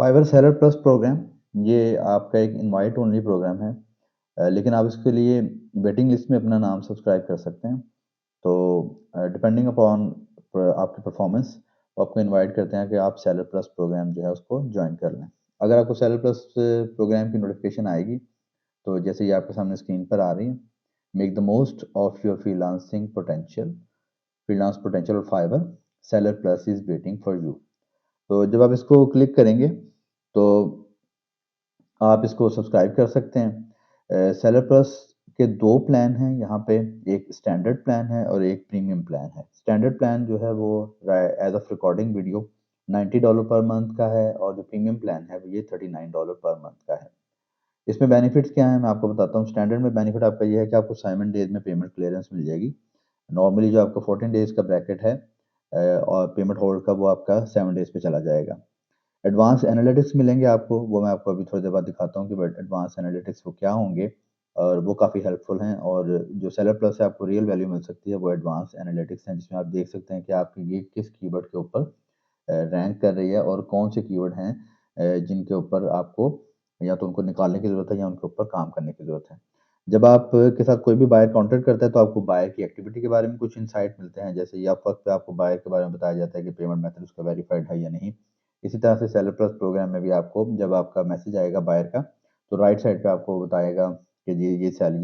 Fibre seller plus programme ये आपका एक इनवाइट ओनली प्रोग्राम है। लेकिन आप इसके लिए वेटिंग लिस्ट में अपना नाम सब्सक्राइब कर सकते हैं। तो डिपेंडिंग अपॉन आपकी परफॉर्मेंस वो आपको इनवाइट करते हैं कि आप सेलर प्लस प्रोग्राम जो है उसको ज्वाइन कर लें। अगर आपको सेलर प्लस प्रोग्राम की नोटिफिकेशन आएगी तो जैसे ये आपके सामने स्क्रीन पर आ रही है, make the most of your freelance potential और Fiverr seller plus is waiting for you. तो जब आप इसको क्लिक करेंगे तो आप इसको सब्सक्राइब कर सकते हैं। सेलर प्लस के दो प्लान हैं यहाँ पे, एक स्टैंडर्ड प्लान है और एक प्रीमियम प्लान है। स्टैंडर्ड प्लान जो है वो as of recording video $90 per month का है और जो प्रीमियम प्लान है वो ये $39 पर मंथ का है। इसमें बेनिफिट्स क्या हैं मैं आपको बताता हूँ। स्टैंडर्ड में बेनिफिट आपका ये है कि आपको 7 डेज में पेमेंट क्लियरेंस मिल जाएगी। नॉर्मली जो आपका 14 डेज का ब्रैकेट है और पेमेंट होल्ड का वो आपका 7 डेज पे चला जाएगा। एडवांस एनालिटिक्स मिलेंगे आपको, वो मैं आपको अभी थोड़ी देर बाद दिखाता हूँ कि एडवांस एनालिटिक्स वो क्या होंगे और वो काफ़ी हेल्पफुल हैं। और जो सेलर प्लस से आपको रियल वैल्यू मिल सकती है वो एडवांस एनालिटिक्स हैं, जिसमें आप देख सकते हैं कि आपकी गिग किस कीवर्ड के ऊपर रैंक कर रही है और कौन से कीवर्ड हैं जिनके ऊपर आपको या तो उनको निकालने की ज़रूरत है या उनके ऊपर काम करने की ज़रूरत है। जब आप के साथ कोई भी बायर कॉन्टैक्ट करता है तो आपको बायर की एक्टिविटी के बारे में कुछ इनसाइट मिलते हैं, जैसे या फर्स्ट पे आपको बायर के बारे में बताया जाता है कि पेमेंट मेथड उसका वेरीफाइड है या नहीं। इसी तरह से सेलर प्लस प्रोग्राम में भी आपको जब आपका मैसेज आएगा बायर का तो राइट साइड पे आपको बताएगा कि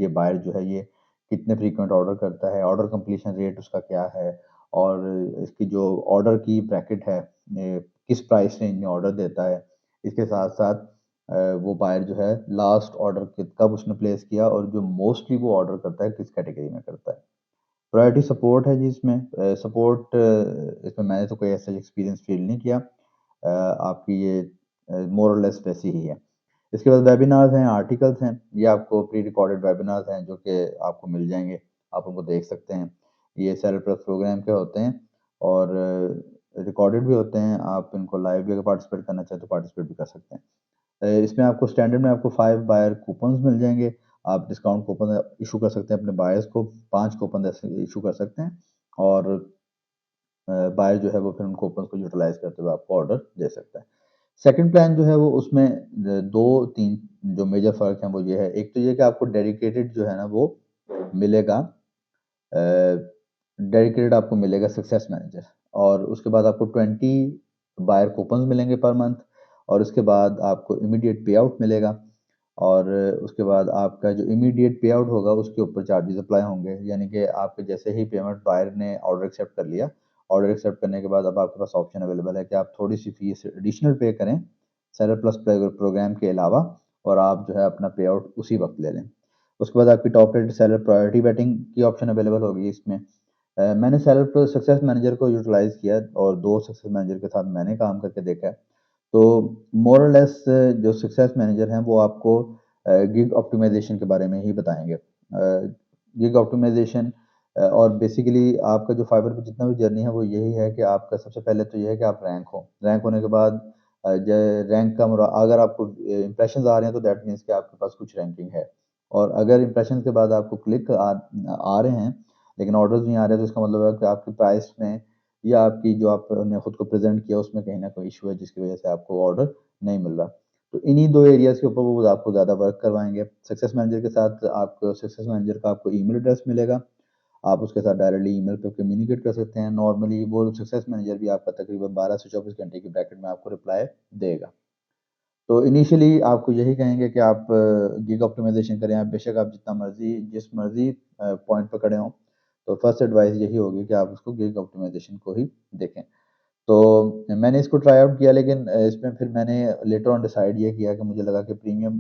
ये बायर जो है ये कितने फ्रीक्वेंट ऑर्डर करता है, ऑर्डर कंप्लीशन रेट उसका क्या है और इसकी जो ऑर्डर की ब्रैकेट है किस प्राइस रेंज में ऑर्डर देता है। इसके साथ साथ वो बायर जो है लास्ट ऑर्डर कब उसने प्लेस किया और जो मोस्टली वो ऑर्डर करता है किस कैटेगरी में करता है। प्रायोरिटी सपोर्ट है जी इसमें। सपोर्ट इसमें मैंने तो कोई ऐसा एक्सपीरियंस फील नहीं किया। आपकी ये मोर और लेस वैसी ही है। इसके बाद वेबिनार्स हैं, आर्टिकल्स हैं, ये आपको प्री रिकॉर्डेड वेबिनार्स हैं जो कि आपको मिल जाएंगे, आप उनको देख सकते हैं। ये सेलर प्लस प्रोग्राम के होते हैं और रिकॉर्डेड भी होते हैं। आप इनको लाइव भी अगर पार्टिसिपेट करना चाहें तो पार्टिसिपेट भी कर सकते हैं। इसमें आपको स्टैंडर्ड में आपको 5 बायर कूपन्स मिल जाएंगे। आप डिस्काउंट कूपन इशू कर सकते हैं अपने बायर्स को, 5 कूपन ऐसे इशू कर सकते हैं और बायर जो है वो फिर उन कूपन को यूटिलाइज करते हुए आपको ऑर्डर दे सकता है। सेकंड प्लान जो है वो उसमें 2-3 जो मेजर फ़र्क हैं वो ये है। एक तो ये कि आपको डेडिकेटेड जो है ना वो मिलेगा, डेडिकेटेड आपको मिलेगा सक्सेस मैनेजर और उसके बाद आपको 20 बायर कूपन्स मिलेंगे पर मंथ और उसके बाद आपको इमीडिएट पे आउट मिलेगा और उसके बाद आपका जो इमीडिएट पे आउट होगा उसके ऊपर चार्जेस अप्लाई होंगे। यानी कि आपके जैसे ही पेमेंट बायर ने ऑर्डर एक्सेप्ट कर लिया, ऑर्डर एक्सेप्ट करने के बाद अब आपके पास ऑप्शन अवेलेबल है कि आप थोड़ी सी फीस एडिशनल पे करें सेलर प्लस प्रोग्राम के अलावा और आप जो है अपना पे आउट उसी वक्त ले लें। उसके बाद आपकी top rated seller priority betting की ऑप्शन अवेलेबल होगी इसमें। मैंने सेलर प्लस सक्सेस मैनेजर को यूटिलाइज किया और 2 सक्सेस मैनेजर के साथ मैंने काम करके देखा है। तो मोर और लेस जो सक्सेस मैनेजर हैं वो आपको गिग ऑप्टिमाइजेशन के बारे में ही बताएंगे। गिग ऑप्टिमाइजेशन और बेसिकली आपका जो फाइबर पे जितना भी जर्नी है वो यही है कि आपका सबसे पहले तो ये है कि आप रैंक होने के बाद रैंक का अगर आपको इंप्रेशन आ रहे हैं तो दैट मीन्स कि आपके पास कुछ रैंकिंग है और अगर इंप्रेशन के बाद आपको क्लिक आ रहे हैं लेकिन ऑर्डर्स नहीं आ रहे तो इसका मतलब है कि आपकी प्राइस में या आपकी जो आपने खुद को प्रेजेंट किया उसमें कहीं ना कोई इशू है जिसकी वजह से आपको ऑर्डर नहीं मिल रहा। तो इन्हीं 2 एरियाज़ के ऊपर वो आपको ज़्यादा वर्क करवाएँगे। सक्सेस मैनेजर के साथ आपको सक्सेस मैनेजर का आपको ईमेल एड्रेस मिलेगा। आप उसके साथ डायरेक्टली ईमेल पे कम्युनिकेट कर सकते हैं। नॉर्मली वो सक्सेस मैनेजर भी आपका तकरीबन 12 से 24 घंटे की ब्रैकेट में आपको रिप्लाई देगा। तो इनिशियली आपको यही कहेंगे कि आप गिग ऑप्टिमाइज़ेशन करें। आप बेशक आप जितना मर्ज़ी जिस मर्ज़ी पॉइंट पे खड़े हों, तो फर्स्ट एडवाइस यही होगी कि आप उसको गिग ऑप्टिमाइज़ेशन को ही देखें। तो मैंने इसको ट्राई आउट किया लेकिन इसमें फिर मैंने लेटर ऑन डिसाइड ये किया कि मुझे लगा कि प्रीमियम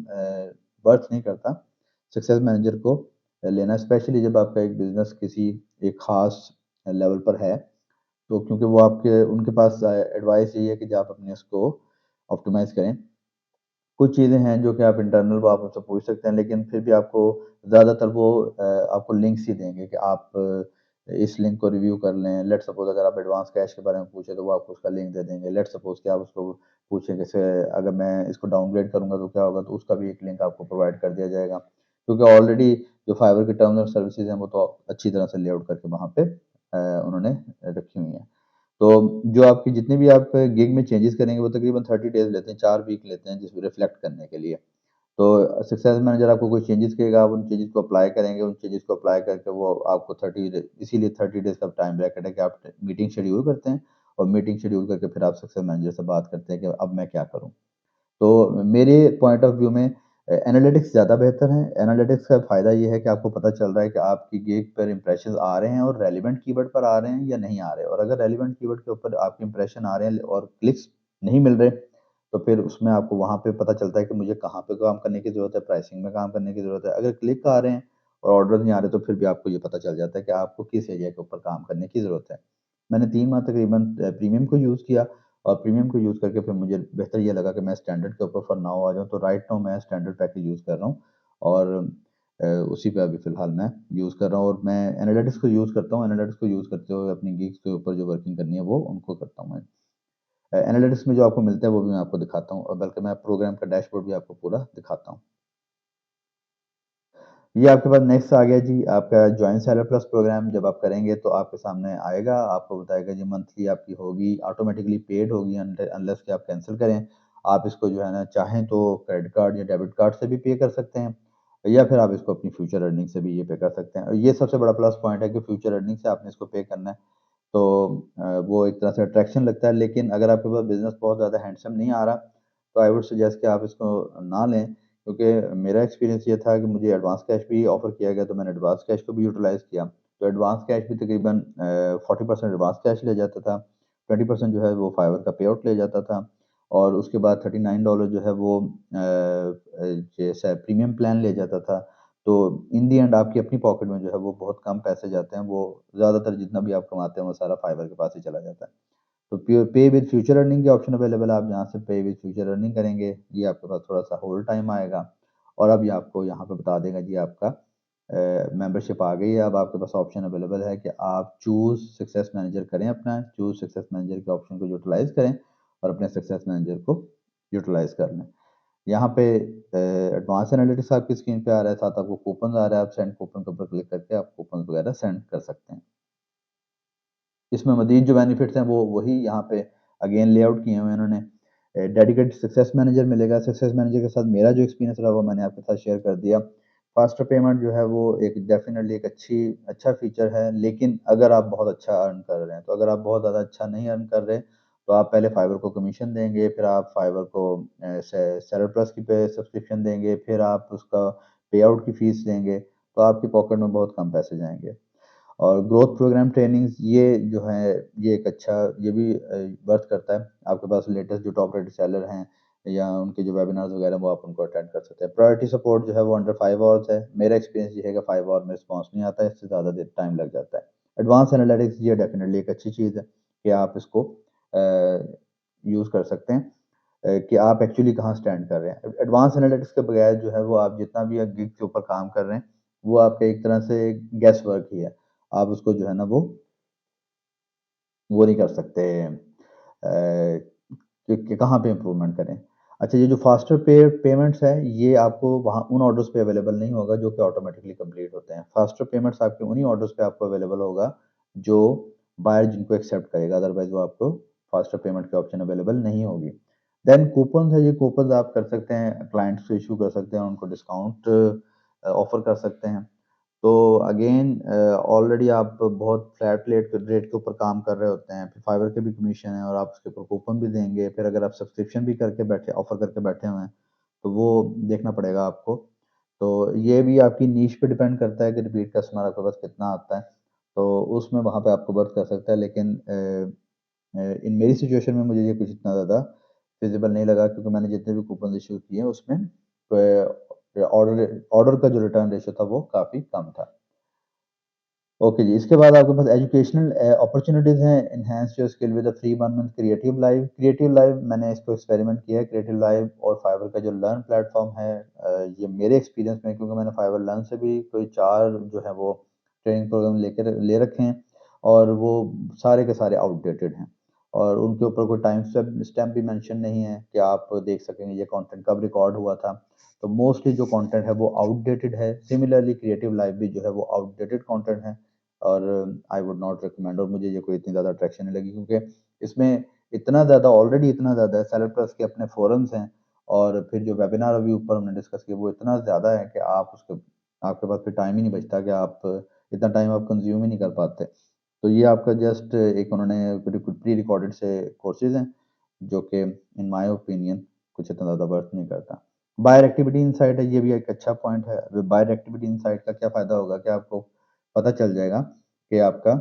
वर्थ नहीं करता सक्सेस मैनेजर को लेना, स्पेशली जब आपका एक बिज़नेस किसी एक ख़ास लेवल पर है। तो क्योंकि वो आपके उनके पास एडवाइस यही है कि जब आप अपने उसको ऑप्टिमाइज़ करें। कुछ चीज़ें हैं जो कि आप इंटरनल वो आप उनसे पूछ सकते हैं लेकिन फिर भी आपको ज़्यादातर वो आपको लिंक्स ही देंगे कि आप इस लिंक को रिव्यू कर लें। लेट्स सपोज़ अगर आप एडवांस कैश के बारे में पूछे तो वो आपको उसका लिंक दे देंगे। लेट्स सपोज़ कि आप उसको पूछें जैसे अगर मैं इसको डाउनग्रेड करूँगा तो क्या होगा, तो उसका भी एक लिंक आपको प्रोवाइड कर दिया जाएगा। क्योंकि ऑलरेडी जो फाइवर के टर्म्स और सर्विसेज़ हैं वो तो अच्छी तरह से लेआउट करके वहाँ पे उन्होंने रखी हुई हैं। तो जो आपकी जितने भी आप गिग में चेंजेस करेंगे वो तकरीबन 30 डेज़ लेते हैं, 4 वीक लेते हैं जिसमें रिफ्लेक्ट करने के लिए। तो सक्सेस मैनेजर आपको कोई चेंजेस करेगा, आप उन चेंजेस को अप्लाई करेंगे, उन चेंजेस को अप्लाई करके वो आपको 30 डे इसीलिए 30 डेज़ का टाइम ब्रैकेट है कि आप मीटिंग शेड्यूल करते हैं और मीटिंग शेड्यूल करके फिर आप सक्सेस मैनेजर से बात करते हैं कि अब मैं क्या करूँ? तो मेरे पॉइंट ऑफ व्यू में एनालिटिक्स ज़्यादा बेहतर है। एनालिटिक्स का फ़ायदा ये है कि आपको पता चल रहा है कि आपकी गिग पर इंप्रेशंस आ रहे हैं और रेलेवेंट कीवर्ड पर आ रहे हैं या नहीं आ रहे हैं, और अगर रेलेवेंट कीवर्ड के ऊपर आपके इंप्रेशन आ रहे हैं और क्लिक्स नहीं मिल रहे, तो फिर उसमें आपको वहाँ पे पता चलता है कि मुझे कहाँ पे काम करने की ज़रूरत है, प्राइसिंग में काम करने की ज़रूरत है। अगर क्लिक आ रहे हैं और ऑर्डर नहीं आ रहे, तो फिर भी आपको ये पता चल जाता है कि आपको किस एरिया के ऊपर काम करने की ज़रूरत है। मैंने 3 माह तकरीबन प्रीमियम को यूज़ किया और प्रीमियम को यूज़ करके फिर मुझे बेहतर ये लगा कि मैं स्टैंडर्ड के ऊपर फॉर नाउ आ जाऊँ, तो राइट नाउ मैं स्टैंडर्ड पैकेज यूज़ कर रहा हूँ और उसी पे अभी फ़िलहाल मैं यूज़ कर रहा हूँ और मैं एनालिटिक्स को यूज़ करता हूँ। एनालिटिक्स को यूज़ करते हुए अपनी गिग्स के ऊपर जो वर्किंग करनी है वो उनको करता हूँ मैं। एनालिटिक्स में जो आपको मिलता है वो भी मैं आपको दिखाता हूँ और बल्कि मैं प्रोग्राम का डैशबोर्ड भी आपको पूरा दिखाता हूँ। ये आपके पास नेक्स्ट आ गया जी, आपका जॉइन सेलर प्लस प्रोग्राम जब आप करेंगे तो आपके सामने आएगा, आपको बताएगा जी मंथली आपकी होगी, ऑटोमेटिकली पेड होगी अनलेस कि आप कैंसल करें। आप इसको जो है ना चाहें तो क्रेडिट कार्ड या डेबिट कार्ड से भी पे कर सकते हैं या फिर आप इसको अपनी फ्यूचर अर्निंग से भी ये पे कर सकते हैं। और ये सबसे बड़ा प्लस पॉइंट है कि फ्यूचर अर्निंग से आपने इसको पे करना है, तो वो एक तरह से अट्रैक्शन लगता है। लेकिन अगर आपके पास बिज़नेस बहुत ज़्यादा हैंडसम नहीं आ रहा, तो आई वुड सजेस्ट कि आप इसको ना लें, क्योंकि मेरा एक्सपीरियंस ये था कि मुझे एडवांस कैश भी ऑफ़र किया गया, तो मैंने एडवांस कैश को भी यूटिलाइज़ किया। तो एडवांस कैश भी तकरीबन 40% एडवांस कैश ले जाता था, 20% जो है वो फाइवर का पे आउट ले जाता था और उसके बाद $39 जो है वो जैसे प्रीमियम प्लान ले जाता था। तो इन द एंड आपकी अपनी पॉकेट में जो है वो बहुत कम पैसे जाते हैं, वो ज़्यादातर जितना भी आप कमाते हैं वो सारा फाइवर के पास ही चला जाता है। तो पे विद फ्यूचर अर्निंग के ऑप्शन अवेलेबल है, आप यहाँ से पे विद फ्यूचर अर्निंग करेंगे, ये आपके पास थोड़ा-सा होल्ड टाइम आएगा और अब ये आपको यहाँ पे बता देगा जी आपका मेंबरशिप आ गई है। अब आपके पास ऑप्शन अवेलेबल है कि आप चूज़ सक्सेस मैनेजर करें अपना, चूज़ सक्सेस मैनेजर के ऑप्शन को यूटिलाइज़ करें और अपने सक्सेस मैनेजर को यूटिलाइज़ कर लें। यहाँ पे एडवांस एनालिटिक्स आपकी स्क्रीन पे आ रहा है, साथ आपको कूपन्स आ रहा है, आप सेंड कूपन के ऊपर क्लिक करके आप कूपन्स वगैरह सेंड कर सकते हैं। इसमें मज़ीद जो बेनिफिट्स हैं वो वही यहाँ पे अगेन लेआउट किए हुए हैं इन्होंने। डेडिकेटेड सक्सेस मैनेजर मिलेगा, सक्सेस मैनेजर के साथ मेरा जो एक्सपीरियंस रहा वो मैंने आपके साथ शेयर कर दिया। फास्टर पेमेंट जो है वो एक डेफ़िनेटली एक अच्छा फीचर है, लेकिन अगर आप बहुत अच्छा अर्न कर रहे हैं, तो अगर आप बहुत ज़्यादा अच्छा नहीं अर्न कर रहे, तो आप पहले फाइवर को कमीशन देंगे, फिर आप फाइवर को सेलर प्लस की पे सब्सक्रिप्शन देंगे, फिर आप उसका पे आउट की फ़ीस देंगे, तो आपकी पॉकेट में बहुत कम पैसे जाएँगे। और ग्रोथ प्रोग्राम ट्रेनिंग्स ये जो है ये एक अच्छा ये भी वर्थ करता है। आपके पास लेटेस्ट जो टॉप रेटेड सेलर हैं या उनके जो वेबिनार्स वगैरह वो आप उनको अटेंड कर सकते हैं। प्रायोरिटी सपोर्ट जो है वो अंडर 5 आवर्स है। मेरा एक्सपीरियंस ये है कि 5 आवर में रिस्पॉन्स नहीं आता है, इससे ज़्यादा देर टाइम लग जाता है। एडवांस एनालिटिक्स ये डेफिनिटली एक अच्छी चीज़ है कि आप इसको यूज़ कर सकते हैं कि आप एक्चुअली कहाँ स्टैंड कर रहे हैं। एडवांस एनालिटिक्स के बगैर जो है वो आप जितना भी गिग के ऊपर काम कर रहे हैं, वो आपका एक तरह से गेस वर्क ही है। आप उसको जो है ना वो नहीं कर सकते कि कहाँ पे इम्प्रूवमेंट करें। अच्छा, ये जो फास्टर पेमेंट्स है ये आपको वहाँ उन ऑर्डर्स पे अवेलेबल नहीं होगा जो कि ऑटोमेटिकली कंप्लीट होते हैं। फास्टर पेमेंट्स आपके उन्हीं ऑर्डर्स पे आपको अवेलेबल होगा जो बायर जिनको एक्सेप्ट करेगा, अदरवाइज़ वो आपको फास्टर पेमेंट के ऑप्शन अवेलेबल नहीं होगी। देन कूपन्स है, ये कूपन्स आप कर सकते हैं, क्लाइंट्स को इश्यू कर सकते हैं, उनको डिस्काउंट ऑफ़र कर सकते हैं। तो अगेन ऑलरेडी आप बहुत फ्लैट रेट के ऊपर काम कर रहे होते हैं, फिर फाइवर के भी कमीशन है और आप उसके ऊपर कूपन भी देंगे, फिर अगर आप सब्सक्रिप्शन भी करके बैठे ऑफ़र करके बैठे हुए हैं, तो वो देखना पड़ेगा आपको। तो ये भी आपकी नीश पे डिपेंड करता है कि रिपीट कस्टमर आपके पास कितना आता है, तो उसमें वहाँ पे आपको वर्क कर सकता है, लेकिन इन मेरी सिचुएशन में मुझे ये कुछ इतना ज़्यादा फिज़िबल नहीं लगा, क्योंकि मैंने जितने भी कूपन इश्यू किए हैं उसमें ऑर्डर ऑर्डर का जो रिटर्न रेशियो था वो काफ़ी कम था। ओके जी, इसके बाद आपके पास एजुकेशनल अपॉर्च्युनिटीज़ हैं, enhance your skill with a free 1 month creative live. Creative live मैंने इसको एक्सपेरिमेंट किया है, क्रिएटिव लाइव और फाइवर का जो लर्न प्लेटफ़ॉर्म है, ये मेरे एक्सपीरियंस में, क्योंकि मैंने फाइवर लर्न से भी कोई 4 जो है वो ट्रेनिंग प्रोग्राम ले रखे हैं और वो सारे के सारे आउटडेटेड हैं और उनके ऊपर कोई टाइम स्टैम्प भी मेंशन नहीं है कि आप देख सकेंगे ये कंटेंट कब रिकॉर्ड हुआ था। तो मोस्टली जो कंटेंट है वो आउटडेटेड है। सिमिलरली क्रिएटिव लाइव भी जो है वो आउटडेटेड कंटेंट है। और आई वुड नॉट रिकमेंड, और मुझे ये कोई इतनी ज़्यादा अट्रैक्शन नहीं लगी, क्योंकि इसमें इतना ज़्यादा, ऑलरेडी इतना ज़्यादा है, सेलर प्लस के अपने फोरम्स हैं, और फिर जो वेबिनार अभी ऊपर हमने डिस्कस किया वो इतना ज़्यादा है कि आपके पास फिर टाइम ही नहीं बचता, कि आप इतना टाइम आप कंज्यूम ही नहीं कर पाते। तो ये आपका जस्ट एक उन्होंने प्री रिकॉर्डेड से कोर्सेज हैं, जो कि इन माय ओपिनियन कुछ इतना ज़्यादा वर्थ नहीं करता। बायर एक्टिविटी इनसाइट है, ये भी एक अच्छा पॉइंट है। बायर एक्टिविटी इनसाइट का क्या फ़ायदा होगा कि आपको पता चल जाएगा कि आपका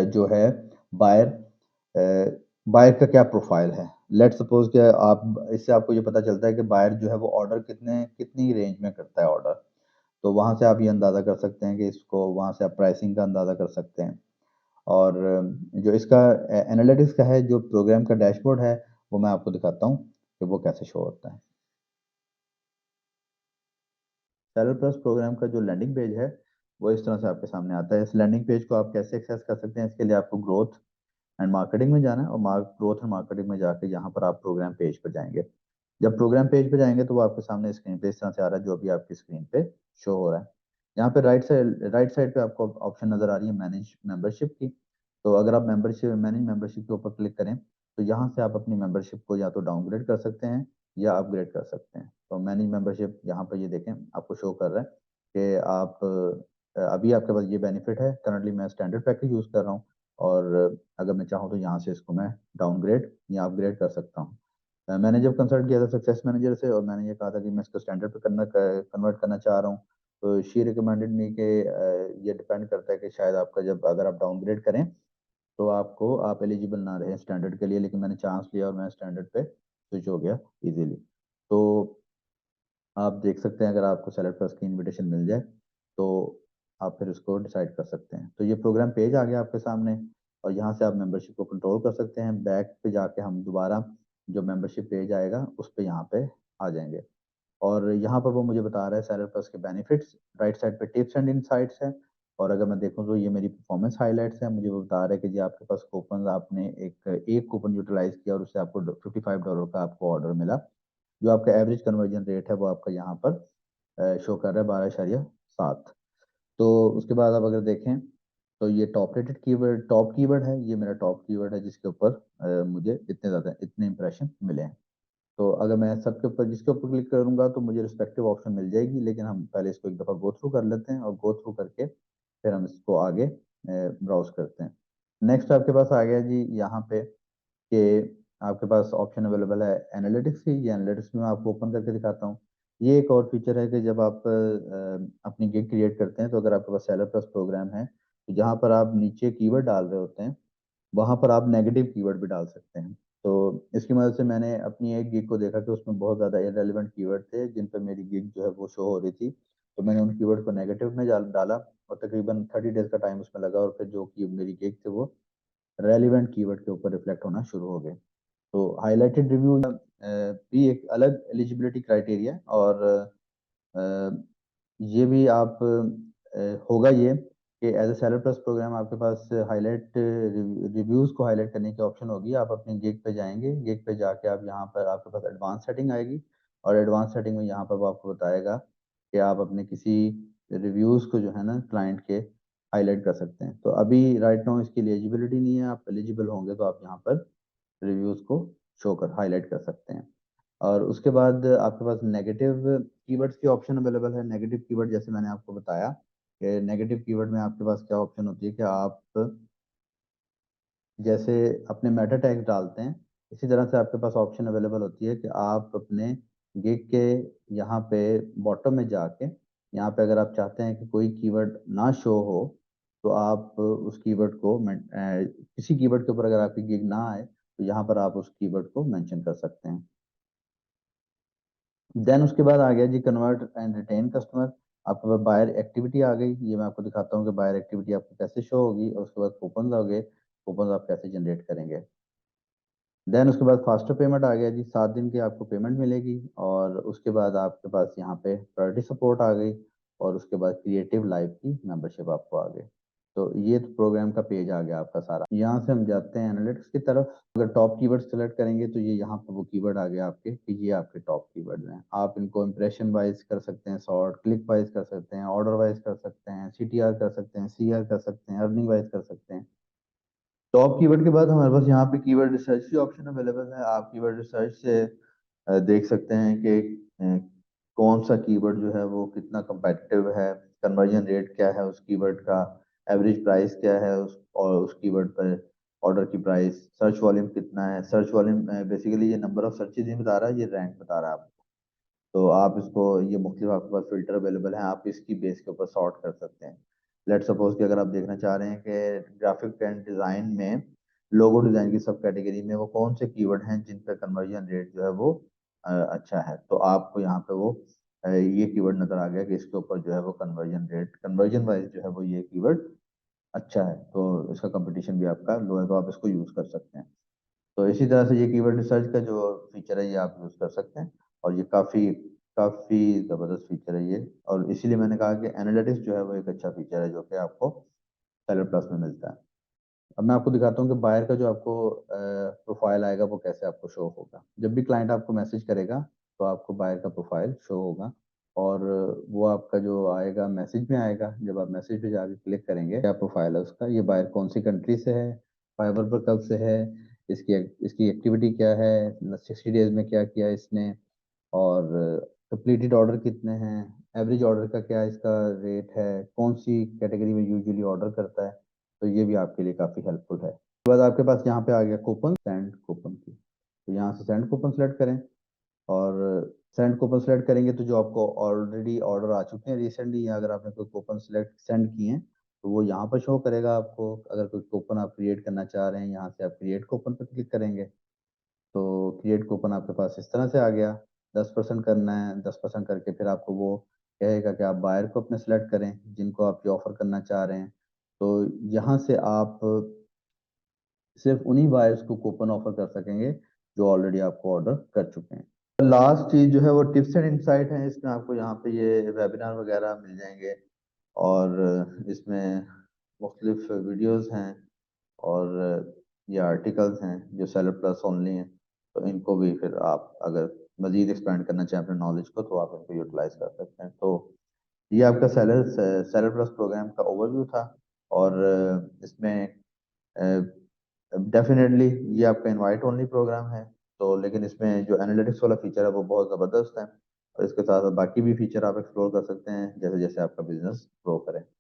जो है बायर बायर का क्या प्रोफाइल है। लेट्स सपोज कि आप इससे आपको ये पता चलता है कि बायर जो है वो ऑर्डर कितनी रेंज में करता है ऑर्डर। तो वहाँ से आप ये अंदाज़ा कर सकते हैं कि इसको, वहाँ से आप प्राइसिंग का अंदाज़ा कर सकते हैं। और जो इसका एनालिटिक्स का है, जो प्रोग्राम का डैशबोर्ड है, वो मैं आपको दिखाता हूँ कि वो कैसे शो होता है। सेलर प्लस प्रोग्राम का जो लैंडिंग पेज है वो इस तरह से आपके सामने आता है। इस लैंडिंग पेज को आप कैसे एक्सेस कर सकते हैं, इसके लिए आपको ग्रोथ एंड मार्केटिंग में जाना है, और ग्रोथ एंड मार्केटिंग में जाके यहाँ पर आप प्रोग्राम पेज पर जाएंगे। जब प्रोग्राम पेज पे जाएंगे तो वो आपके सामने स्क्रीन पे इस तरह से आ रहा है, जो अभी आपकी स्क्रीन पे शो हो रहा है। यहाँ पे राइट साइड पे आपको ऑप्शन नजर आ रही है मैनेज मेंबरशिप की। तो अगर आप मैनेज मेंबरशिप के ऊपर क्लिक करें तो यहाँ से आप अपनी मेंबरशिप को या तो डाउनग्रेड कर सकते हैं या अपग्रेड कर सकते हैं। तो मैनेज मेंबरशिप यहाँ पर ये देखें आपको शो कर रहा है कि आप अभी आपके पास ये बेनिफिट है। करंटली मैं स्टैंडर्ड पैकेज यूज़ कर रहा हूँ, और अगर मैं चाहूँ तो यहाँ से इसको मैं डाउनग्रेड या अपग्रेड कर सकता हूँ। मैंने जब कंसल्ट किया था सक्सेस मैनेजर से, और मैंने ये कहा था कि मैं इसको स्टैंडर्ड पे कन्वर्ट करना चाह रहा हूँ, तो शी रिकमेंडेड मी के ये डिपेंड करता है कि शायद आपका, जब अगर आप डाउनग्रेड करें तो आप एलिजिबल ना रहे स्टैंडर्ड के लिए। लेकिन मैंने चांस लिया और मैं स्टैंडर्ड पे स्विच हो गया इजीली। तो आप देख सकते हैं, अगर आपको सेलेक्ट प्लस की इनविटेशन मिल जाए तो आप फिर उसको डिसाइड कर सकते हैं। तो ये प्रोग्राम पेज आ गया आपके सामने, और यहाँ से आप मेंबरशिप को कंट्रोल कर सकते हैं। बैक पे जाके हम दोबारा जो मेंबरशिप पेज आएगा उस पे यहाँ पे आ जाएंगे, और यहाँ पर वो मुझे बता रहा है सेलर प्लस के बेनिफिट्स। राइट साइड पे टिप्स एंड इनसाइट्स है, और अगर मैं देखूँ तो ये मेरी परफॉर्मेंस हाइलाइट्स है। मुझे वो बता रहा है कि जी आपके पास कूपन, आपने एक कूपन यूटिलाइज किया और उससे आपको $55 का आपको ऑर्डर मिला। जो आपका एवरेज कन्वर्जन रेट है वो आपका यहाँ पर शो कर रहा है 12.7। तो उसके बाद आप अगर देखें तो ये टॉप कीवर्ड है, ये मेरा टॉप कीवर्ड है जिसके ऊपर मुझे इतने इंप्रेशन मिले हैं। तो अगर मैं सबके ऊपर जिसके ऊपर क्लिक करूंगा तो मुझे रिस्पेक्टिव ऑप्शन मिल जाएगी, लेकिन हम पहले इसको एक दफ़ा गो थ्रू कर लेते हैं, और गो थ्रू करके फिर हम इसको आगे ब्राउज करते हैं। नेक्स्ट आपके पास आ गया जी यहाँ पे कि आपके पास ऑप्शन अवेलेबल है एनालिटिक्स की। ये एनालिटिक्स में मैं आपको ओपन करके दिखाता हूँ। ये एक और फीचर है कि जब आप अपनी गिग क्रिएट करते हैं, तो अगर आपके पास सेलर प्लस प्रोग्राम है तो जहाँ पर आप नीचे कीवर्ड डाल रहे होते हैं वहां पर आप नेगेटिव कीवर्ड भी डाल सकते हैं। तो इसकी मदद से मैंने अपनी एक गिग को देखा कि उसमें बहुत ज़्यादा इररेलेवेंट कीवर्ड थे जिन पर मेरी गिग जो है वो शो हो रही थी। तो मैंने उन कीवर्ड को नेगेटिव में डाला, और तकरीबन 30 डेज का टाइम उसमें लगा, और फिर जो की मेरी गिग थे वो रेलिवेंट कीवर्ड के ऊपर रिफ्लेक्ट होना शुरू हो गए। तो हाईलाइटेड रिव्यू भी एक अलग एलिजिबिलिटी क्राइटेरिया, और ये भी आप होगा ये कि as a seller plus program आपके पास हाईलाइट रिव्यूज को हाईलाइट करने की ऑप्शन होगी। आप अपनी गिग पे जाएंगे, गिग पे जाके आप यहाँ पर आपके पास एडवांस सेटिंग आएगी, और एडवांस सेटिंग में यहाँ पर वो आपको बताएगा कि आप अपने किसी रिव्यूज को जो है ना क्लाइंट के हाईलाइट कर सकते हैं। तो अभी राइट नाउ इसकी एलिजिबिलिटी नहीं है। आप एलिजिबल होंगे तो आप यहाँ पर रिव्यूज को शो कर हाईलाइट कर सकते हैं। और उसके बाद आपके पास नेगेटिव कीवर्ड्स की ऑप्शन अवेलेबल है। नेगेटिव कीवर्ड जैसे मैंने आपको बताया कि नेगेटिव कीवर्ड में आपके पास क्या ऑप्शन होती है कि आप जैसे अपने मेटा टैग डालते हैं, इसी तरह से आपके पास ऑप्शन अवेलेबल होती है कि आप अपने गिग के यहाँ पे बॉटम में जाके, यहाँ पे अगर आप चाहते हैं कि कोई कीवर्ड ना शो हो तो आप उस कीवर्ड को किसी कीवर्ड के ऊपर अगर आपकी गिग ना आए तो यहाँ पर आप उस कीवर्ड को मेंशन कर सकते हैं। देन उसके बाद आ गया जी कन्वर्ट एंड रिटेन कस्टमर। आपके पास बायर एक्टिविटी आ गई। ये मैं आपको दिखाता हूँ कि बायर एक्टिविटी आपको कैसे शो होगी, और उसके बाद कूपन आ गए, कूपन आप कैसे जनरेट करेंगे। देन उसके बाद फास्टर पेमेंट आ गया जी, 7 दिन की आपको पेमेंट मिलेगी। और उसके बाद आपके पास यहाँ पे प्रायोरिटी सपोर्ट आ गई, और उसके बाद क्रिएटिव लाइव की मेंबरशिप आपको आ गई। तो ये तो प्रोग्राम का पेज आ गया आपका सारा। यहाँ से हम जाते हैं एनालिटिक्स की तरफ। अगर टॉप कीवर्ड सेलेक्ट करेंगे तो ये यहाँ पर वो कीवर्ड आ गया आपके कि ये आपके टॉप कीवर्ड हैं। आप इनको इंप्रेशन वाइज कर सकते हैं, सॉर्ट क्लिक वाइज कर सकते हैं, ऑर्डर वाइज कर सकते हैं, सीटीआर कर सकते हैं, सीआर कर सकते हैं, अर्निंग वाइज कर सकते हैं। टॉप कीवर्ड के बाद हमारे पास यहाँ पे कीवर्ड रिसर्च की ऑप्शन अवेलेबल है। आप कीवर्ड रिसर्च से देख सकते हैं कि कौन सा कीवर्ड जो है वो कितना competitive है, कन्वर्जन रेट क्या है उस कीवर्ड का, एवरेज प्राइस क्या है उस और उस कीवर्ड पर ऑर्डर की प्राइस, सर्च वॉल्यूम कितना है। सर्च वॉल्यूम बेसिकली ये नंबर ऑफ सर्चेज नहीं बता रहा है, ये रैंक बता रहा है आपको। तो आप इसको ये मुख्तलिफ आपके पास फिल्टर अवेलेबल हैं, आप इसकी बेस के ऊपर सॉर्ट कर सकते हैं। लेट सपोज कि अगर आप देखना चाह रहे हैं कि ग्राफिक एंड डिज़ाइन में लोगो डिज़ाइन की सब कैटेगरी में वो कौन से कीवर्ड हैं जिन पर कन्वर्जन रेट जो है वो अच्छा है, तो आपको यहाँ पे वो ये कीवर्ड नज़र आ गया कि इसके ऊपर जो है वो कन्वर्जन रेट, कन्वर्जन वाइज जो है वो ये कीवर्ड अच्छा है, तो इसका कंपटीशन भी आपका लो है, तो आप इसको यूज़ कर सकते हैं। तो इसी तरह से ये कीवर्ड रिसर्च का जो फीचर है ये आप यूज़ कर सकते हैं, और ये काफ़ी काफ़ी ज़बरदस्त फीचर है ये। और इसीलिए मैंने कहा कि एनालिटिक्स जो है वो एक अच्छा फीचर है जो कि आपको सेलर प्लस में मिलता है। अब मैं आपको दिखाता हूँ कि बायर का जो आपको प्रोफाइल आएगा वो कैसे आपको शो होगा। जब भी क्लाइंट आपको मैसेज करेगा तो आपको बायर का प्रोफाइल शो होगा, और वो आपका जो आएगा मैसेज में आएगा। जब आप मैसेज पे जाके क्लिक करेंगे, क्या प्रोफाइल है उसका, ये बायर कौन सी कंट्री से है, फाइबर पर कब से है, इसकी इसकी एक्टिविटी क्या है, 60 डेज में क्या किया इसने, और कंप्लीटेड ऑर्डर कितने हैं, एवरेज ऑर्डर का क्या इसका रेट है, कौन सी कैटेगरी में यूजुअली ऑर्डर करता है। तो ये भी आपके लिए काफ़ी हेल्पफुल है। उसके बाद आपके पास यहाँ पे आ गया कूपन, सेंड कूपन की। तो यहाँ से सेंड कूपन सेलेक्ट करें, और सेंड कूपन सेलेक्ट करेंगे तो जो आपको ऑलरेडी ऑर्डर आ चुके हैं रिसेंटली, या अगर आपने कोई कूपन सेलेक्ट सेंड किए हैं तो वो यहाँ पर शो करेगा आपको। अगर कोई कूपन आप क्रिएट करना चाह रहे हैं, यहाँ से आप क्रिएट कूपन पर क्लिक करेंगे तो क्रिएट कूपन आपके पास इस तरह से आ गया। 10% करना है, 10% करके फिर आपको वो कहेगा कि आप बायर को अपने सेलेक्ट करें जिनको आप ये ऑफर करना चाह रहे हैं। तो यहाँ से आप सिर्फ उन्हीं बायर्स को कूपन ऑफर कर सकेंगे जो ऑलरेडी आपको ऑर्डर कर चुके हैं। लास्ट चीज जो है वो टिप्स एंड इंसाइट है। इसमें आपको यहाँ पे ये वेबिनार वगैरह मिल जाएंगे, और इसमें मुख्तलिफ वीडियोस हैं, और ये आर्टिकल्स हैं जो सेलर प्लस ओनली हैं। तो इनको भी फिर आप अगर मजीद एक्सपेंड करना चाहें अपने नॉलेज को तो आप इनको यूटिलाइज कर सकते हैं। तो ये आपका सेलर प्लस प्रोग्राम का ओवरव्यू था। और इसमें डेफिनेटली ये आपका इनवाइट ओनली प्रोग्राम है, तो लेकिन इसमें जो एनालिटिक्स वाला फीचर है वो बहुत ज़बरदस्त है, और इसके साथ बाकी भी फीचर आप एक्सप्लोर कर सकते हैं जैसे जैसे आपका बिजनेस ग्रो करे।